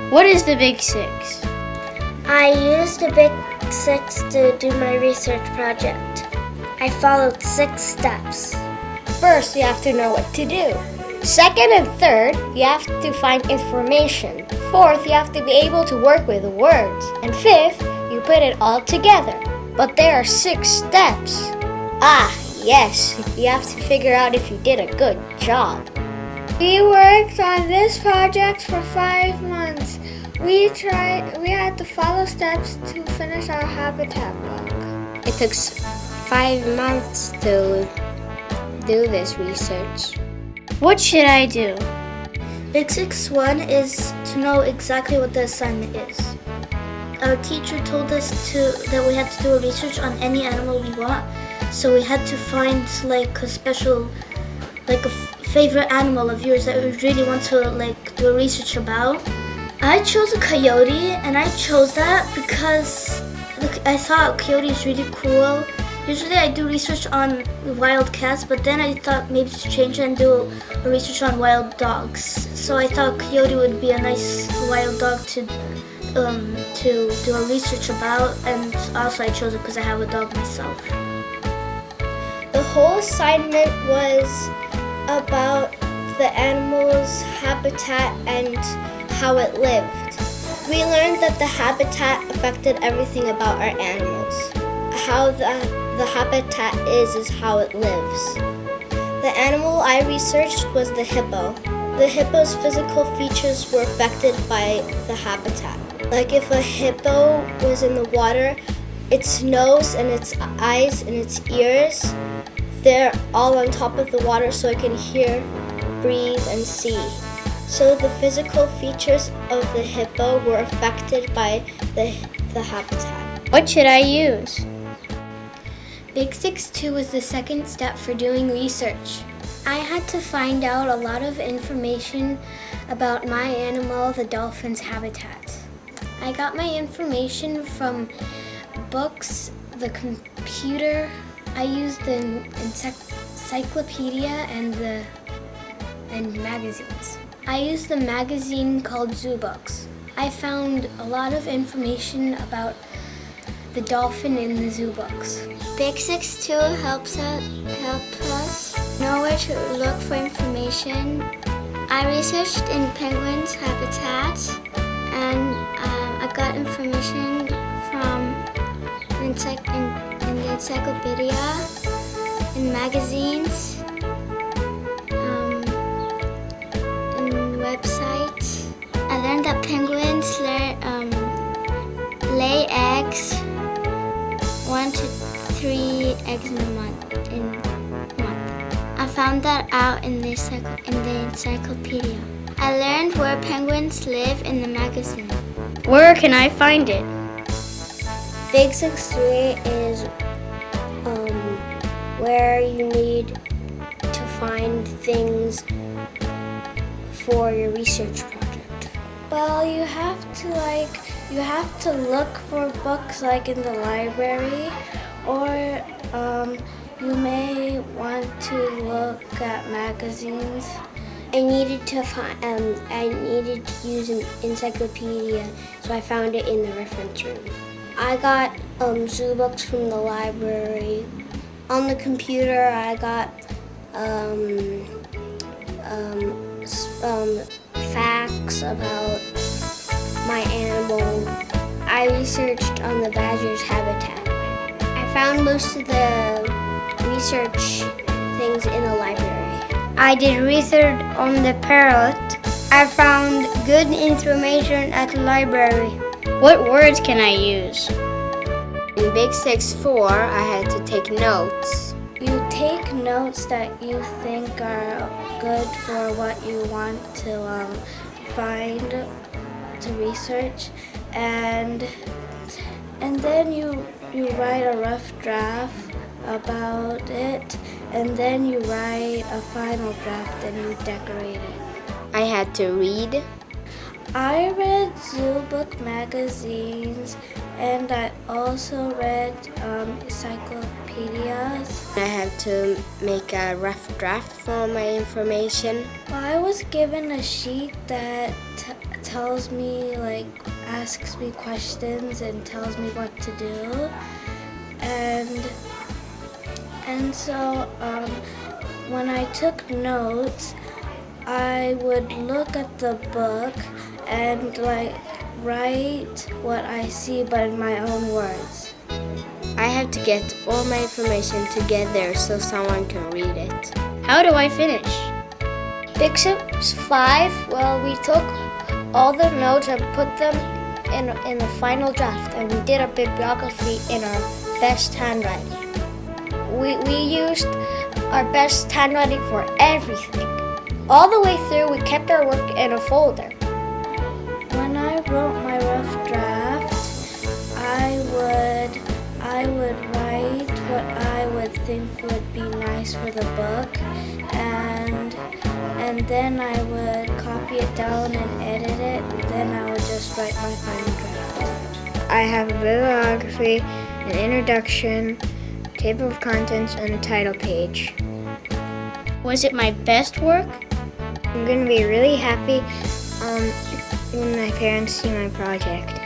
What is the Big Six? I used the Big Six to do my research project. I followed 6 steps. First, you have to know what to do. Second and third, you have to find information. Fourth, you have to be able to work with words. And fifth, you put it all together. But there are 6 steps. Ah, yes, you have to figure out if you did a good job. We worked on this project for 5 months. We had to follow steps to finish our habitat book. It took 5 months to do this research. What should I do? Big Six 1 is to know exactly what the assignment is. Our teacher told us that we had to do a research on any animal we want, so we had to find like a special, like a favorite animal of yours that we really want to like do a research about. I chose a coyote, and I chose that because I thought coyote is really cool. Usually I do research on wild cats, but then I thought maybe to change it and do a research on wild dogs. So I thought coyote would be a nice wild dog to do a research about, and also I chose it because I have a dog myself. The whole assignment was about the animal's habitat and how it lived. We learned that the habitat affected everything about our animals. How the habitat is how it lives. The animal I researched was the hippo. The hippo's physical features were affected by the habitat. Like if a hippo was in the water, its nose and its eyes and its ears, they're all on top of the water so it can hear, breathe, and see. So the physical features of the hippo were affected by the habitat. What should I use? Big Six 2 was the second step for doing research. I had to find out a lot of information about my animal, the dolphin's habitat. I got my information from books, the computer. I used the encyclopedia and magazines. I used the magazine called Zoo Books. I found a lot of information about the dolphin in the zoo books. Big Six 2 helps us know where to look for information. I researched in penguins' habitat, and I got information from in the encyclopedia, in magazines, in websites. I learned that penguins lay eggs, 1 to 3 eggs in a month. I found that out in the encyclopedia. I learned where penguins live in the magazine. Where can I find it? Big Six 3 is where you need to find things for your research project. Well, you have to look for books like in the library, or you may want to look at magazines. I needed to use an encyclopedia, so I found it in the reference room. I got zoo books from the library. On the computer, I got facts about my animal. I researched on the badger's habitat. I found most of the research things in the library. I did research on the parrot. I found good information at the library. What words can I use? In Big Six 4, I had to take notes. You take notes that you think are good for what you want to find, to research, and then you write a rough draft about it, and then you write a final draft and you decorate it. I had to read. I read zoo book magazines, and I also read encyclopedias. I had to make a rough draft for my information. Well, I was given a sheet that tells me, asks me questions and tells me what to do. And so when I took notes, I would look at the book and write what I see but in my own words. I have to get all my information together so someone can read it. How do I finish? Big 5, well, we took all the notes and put them in the final draft, and we did a bibliography in our best handwriting. We used our best handwriting for everything. All the way through, we kept our work in a folder. When I wrote my rough draft, I would write what I would think would be nice for the book, and then I would copy it down and edit it, and then I would just write my final draft. I have a bibliography, an introduction, table of contents, and a title page. Was it my best work? I'm going to be really happy when my parents see my project.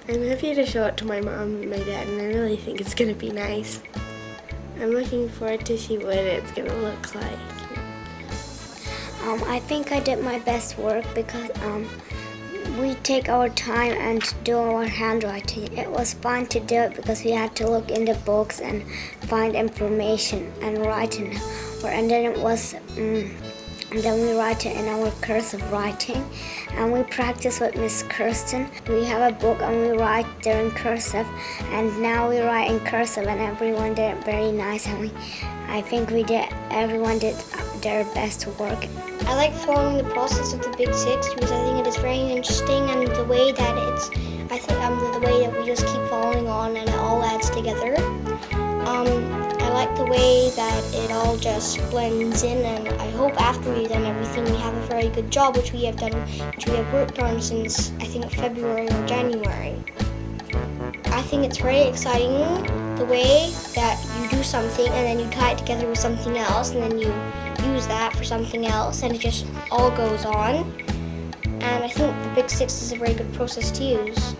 I'm happy to show it to my mom and my dad, and I really think it's going to be nice. I'm looking forward to see what it's going to look like. I think I did my best work because we take our time and do our handwriting. It was fun to do it because we had to look in the books and find information and write in, and then it was. And then we write it in our cursive writing, and we practice with Miss Kirsten. We have a book and we write there in cursive, and now we write in cursive, and everyone did it very nice, and I think everyone did their best work. I like following the process of the Big 6 because I think it is very interesting, and the way that the way that we just keep following on and it all adds together. I like the way that it all just blends in, and I hope after we've done everything we have a very good job, which we have worked on since I think February or January. I think it's very exciting the way that you do something and then you tie it together with something else, and then you use that for something else, and it just all goes on. And I think the Big 6 is a very good process to use.